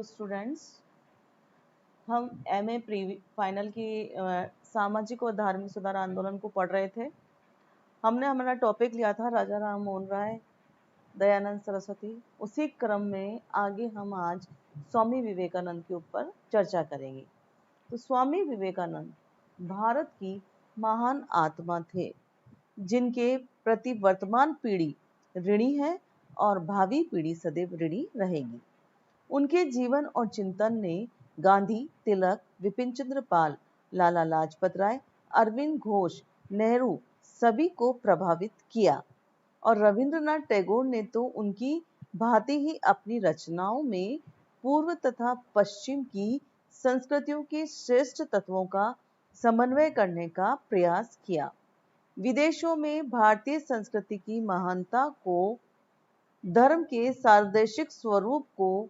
तो स्टूडेंट्स, हम MA pre final की सामाजिक और धार्मिक सुधार आंदोलन को पढ़ रहे थे। हमने हमारा टॉपिक लिया था राजा राम मोहन राय, दयानंद सरस्वती। उसी क्रम में आगे हम आज स्वामी विवेकानंद के ऊपर चर्चा करेंगे। तो स्वामी विवेकानंद भारत की महान आत्मा थे, जिनके प्रति वर्तमान पीढ़ी ऋणी है और भावी पीढ़ी सदैव ऋणी रहेगी। उनके जीवन और चिंतन ने गांधी, तिलक, विपिन चंद्र पाल, लाला लाजपत राय, अरविंद घोष, नेहरू सभी को प्रभावित किया और रविंद्रनाथ टैगोर ने तो उनकी भांति ही अपनी रचनाओं में पूर्व तथा पश्चिम की संस्कृतियों के श्रेष्ठ तत्वों का समन्वय करने का प्रयास किया। विदेशों में भारतीय संस्कृति की महानता को, धर्म के सार्वदेशिक स्वरूप को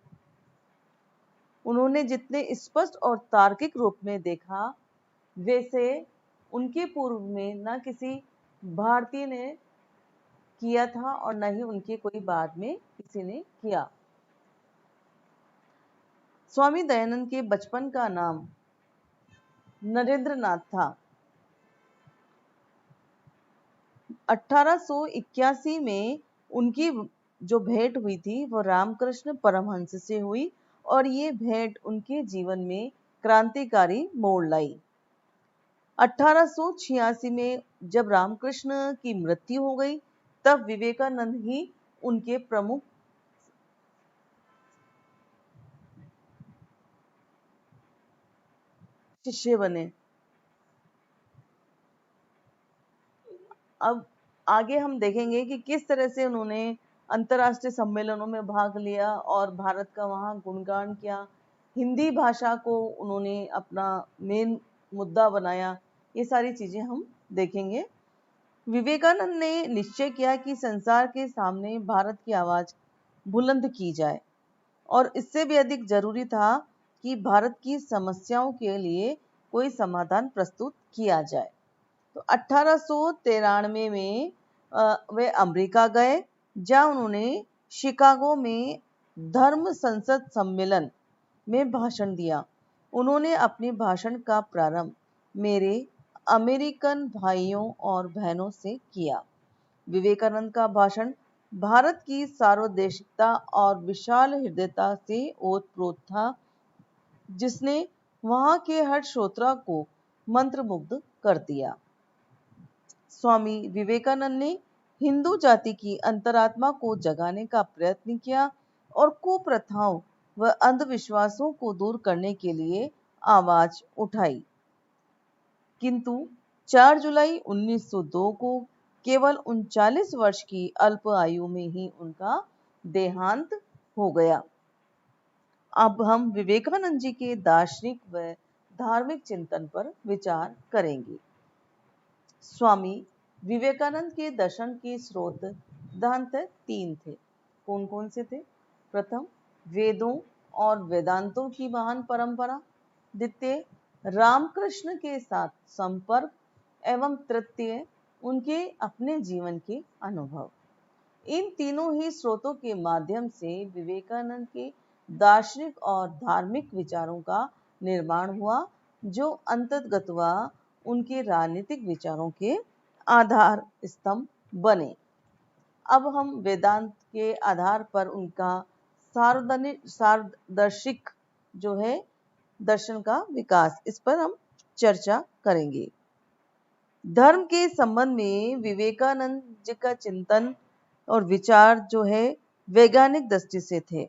उन्होंने जितने स्पष्ट और तार्किक रूप में देखा, वैसे उनके पूर्व में न किसी भारतीय ने किया था और न ही उनके कोई बाद में किसी ने किया। स्वामी दयानंद के बचपन का नाम नरेंद्र नाथ था। 1881 में उनकी जो भेंट हुई थी वो रामकृष्ण परमहंस से हुई और ये भेंट उनके जीवन में क्रांतिकारी मोड़ लाई। 1886 में जब रामकृष्ण की मृत्यु हो गई, तब विवेकानंद ही उनके प्रमुख शिष्य बने। अब आगे हम देखेंगे कि किस तरह से उन्होंने अंतर्राष्ट्रीय सम्मेलनों में भाग लिया और भारत का वहाँ गुणगान किया। हिंदी भाषा को उन्होंने अपना मेन मुद्दा बनाया। ये सारी चीजें हम देखेंगे। विवेकानंद ने निश्चय किया कि संसार के सामने भारत की आवाज बुलंद की जाए और इससे भी अधिक जरूरी था कि भारत की समस्याओं के लिए कोई समाधान प्रस्तुत किया जाए। तो 1893 में वे अमेरिका गए, जहां उन्होंने शिकागो में धर्म संसद सम्मेलन में भाषण दिया। उन्होंने अपने भाषण का प्रारंभ मेरे अमेरिकन भाइयों और बहनों से किया। विवेकानंद का भाषण भारत की सार्वदेशिकता और विशाल हृदयता से ओतप्रोत था, जिसने वहां के हर श्रोता को मंत्रमुग्ध कर दिया। स्वामी विवेकानंद ने हिंदू जाति की अंतरात्मा को जगाने का प्रयत्न किया और कुप्रथाओं व अंधविश्वासों को दूर करने के लिए आवाज उठाई। किंतु 4 जुलाई 1902 को केवल 39 वर्ष की अल्प आयु में ही उनका देहांत हो गया। अब हम विवेकानंद जी के दार्शनिक व धार्मिक चिंतन पर विचार करेंगे। स्वामी विवेकानंद के दर्शन के स्रोत प्रधानतः 3 थे। कौन कौन से थे? प्रथम, वेदों और वेदांतों की महान परंपरा। द्वितीय, रामकृष्ण के साथ संपर्क एवं तृतीय, उनके अपने जीवन के अनुभव। इन तीनों ही स्रोतों के माध्यम से विवेकानंद के दार्शनिक और धार्मिक विचारों का निर्माण हुआ, जो अंततगत्वा उनके राजनीतिक विचारों के आधार स्तंभ बने। अब हम वेदांत के आधार पर उनका सार्वदर्शिक जो है दर्शन का विकास, इस पर हम चर्चा करेंगे। धर्म के संबंध में विवेकानंद जी का चिंतन और विचार जो है वैज्ञानिक दृष्टि से थे।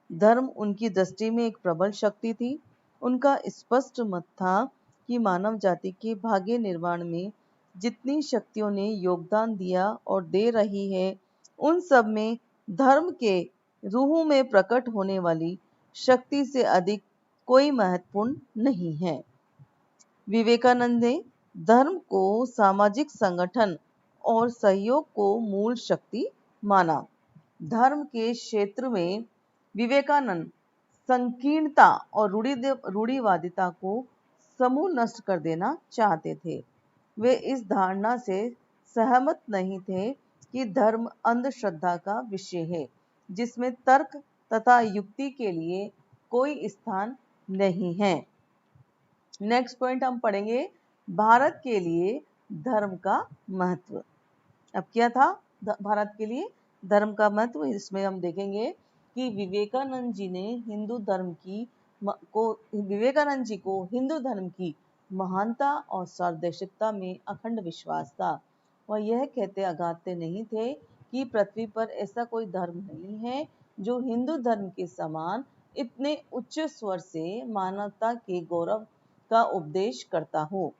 धर्म उनकी दृष्टि में एक प्रबल शक्ति थी। उनका स्पष्ट मत था कि मानव जाति के भाग्य निर्माण में जितनी शक्तियों ने योगदान दिया और दे रही है, उन सब में धर्म के रूह में प्रकट होने वाली शक्ति से अधिक कोई महत्वपूर्ण नहीं है। विवेकानंद ने धर्म को सामाजिक संगठन और सहयोग को मूल शक्ति माना। धर्म के क्षेत्र में विवेकानंद संकीर्णता और रूढ़िवादिता को समूल नष्ट कर देना चाहते थे। वे इस धारणा से सहमत नहीं थे कि धर्म अंधश्रद्धा का विषय है, जिसमें तर्क तथा युक्ति के लिए कोई स्थान नहीं है। नेक्स्ट पॉइंट हम पढ़ेंगे, भारत के लिए धर्म का महत्व। अब क्या था भारत के लिए धर्म का महत्व, इसमें हम देखेंगे कि विवेकानंद जी को हिंदू धर्म की महानता और सार्वदेशिकता में अखंड विश्वास था। वह यह कहते अगाते नहीं थे कि पृथ्वी पर ऐसा कोई धर्म नहीं है जो हिंदू धर्म के समान इतने उच्च स्वर से मानवता के गौरव का उपदेश करता हो,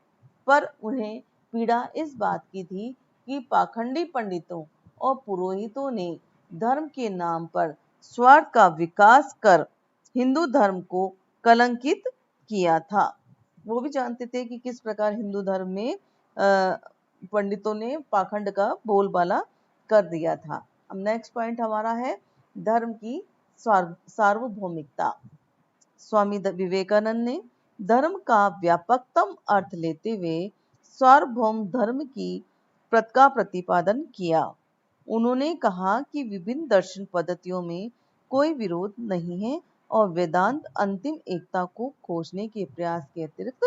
पर उन्हें पीड़ा इस बात की थी कि पाखंडी पंडितों और पुरोहितों ने धर्म के नाम पर स्वार्थ का विकास कर हिंदू धर्म को कलंकित किया था। वो भी जानते थे कि किस प्रकार हिंदू धर्म में पंडितों ने पाखंड का बोलबाला कर दिया था। अब नेक्स्ट पॉइंट हमारा है धर्म की सार्वभौमिकता। स्वामी विवेकानंद ने धर्म का व्यापकतम अर्थ लेते हुए सार्वभौम धर्म की का प्रतिपादन किया। उन्होंने कहा कि विभिन्न दर्शन पद्धतियों में कोई विरोध नहीं है और वेदांत अंतिम एकता को खोजने के प्रयास के अतिरिक्त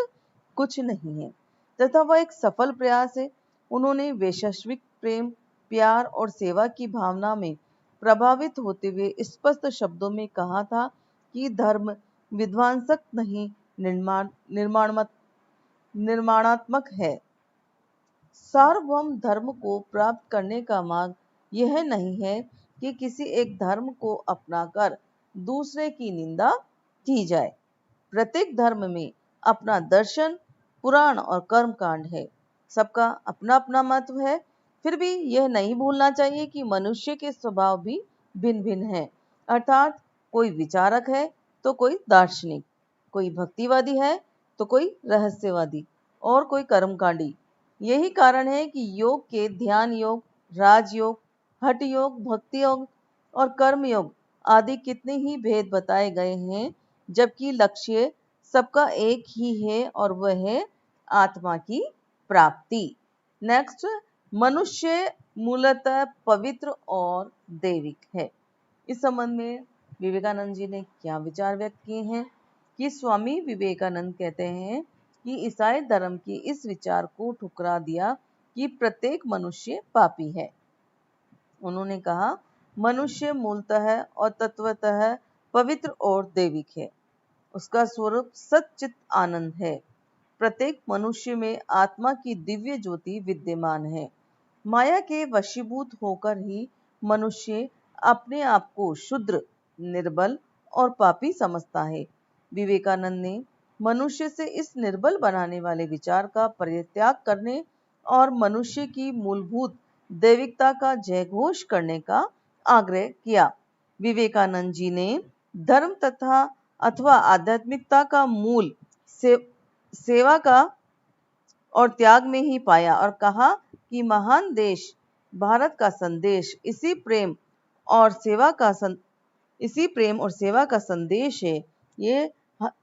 कुछ नहीं है तथा वह एक सफल प्रयास है। उन्होंने वैश्विक प्रेम, प्यार और सेवा की भावना में प्रभावित होते हुए स्पष्ट शब्दों में कहा था कि धर्म विध्वंसक नहीं, निर्माणात्मक है। सार्वभौम धर्म को प्राप्त करने का मार्ग यह नहीं है कि किसी एक धर्म को अपनाकर दूसरे की निंदा की जाए। प्रत्येक धर्म में अपना दर्शन, पुराण और कर्मकांड है। सबका अपना अपना महत्व है। फिर भी यह नहीं भूलना चाहिए कि मनुष्य के स्वभाव भी भिन्न भिन्न है। अर्थात कोई विचारक है तो कोई दार्शनिक, कोई भक्तिवादी है तो कोई रहस्यवादी और कोई कर्मकांडी। यही कारण है कि योग के ध्यान योग, राजयोग, हठ योग, भक्ति योग और कर्म योग आदि कितने ही भेद बताए गए हैं, जबकि लक्ष्य सबका एक ही है और वह है आत्मा की प्राप्ति। नेक्स्ट, मनुष्य मूलतः पवित्र और दैविक है। इस संबंध में विवेकानंद जी ने क्या विचार व्यक्त किए हैं कि स्वामी विवेकानंद कहते हैं कि ईसाई धर्म के इस विचार को ठुकरा दिया कि प्रत्येक मनुष्य पापी है। उन्होंने कहा, मनुष्य मूलतः और तत्वतः पवित्र और दैविक है। उसका स्वरूप सच्चित आनंद है। प्रत्येक मनुष्य में आत्मा की दिव्य ज्योति विद्यमान है। माया के वशीभूत होकर ही मनुष्य अपने आप को शुद्र, निर्बल और पापी समझता है। विवेकानंद ने मनुष्य से इस निर्बल बनाने वाले विचार का परित्याग करने और मनुष्य की मूलभूत दैविकता का जयघोष करने का आग्रह किया। विवेकानंद जी ने धर्म तथा अथवा आध्यात्मिकता का मूल सेवा का और त्याग में ही पाया और कहा कि महान देश भारत का संदेश इसी प्रेम और सेवा का संदेश है। ये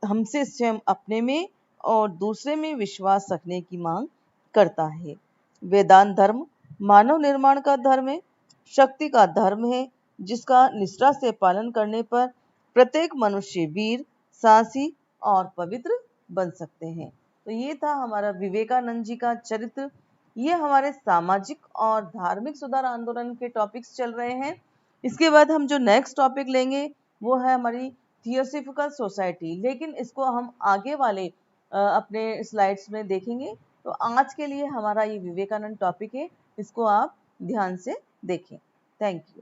हमसे स्वयं अपने में और दूसरे में विश्वास रखने की मांग करता है। वेदांत धर्म मानव निर्माण का धर्म है, शक्ति का धर्म है, जिसका निष्ठा से पालन करने पर प्रत्येक मनुष्य वीर, साहसी और पवित्र बन सकते हैं। तो ये था हमारा विवेकानंद जी का चरित्र। ये हमारे सामाजिक और धार्मिक सुधार आंदोलन के टॉपिक्स चल रहे हैं। इसके बाद हम जो नेक्स्ट टॉपिक लेंगे वो है हमारी थियोसॉफिकल सोसाइटी, लेकिन इसको हम आगे वाले अपने स्लाइड्स में देखेंगे। तो आज के लिए हमारा ये विवेकानंद टॉपिक है, इसको आप ध्यान से देखें। Thank you.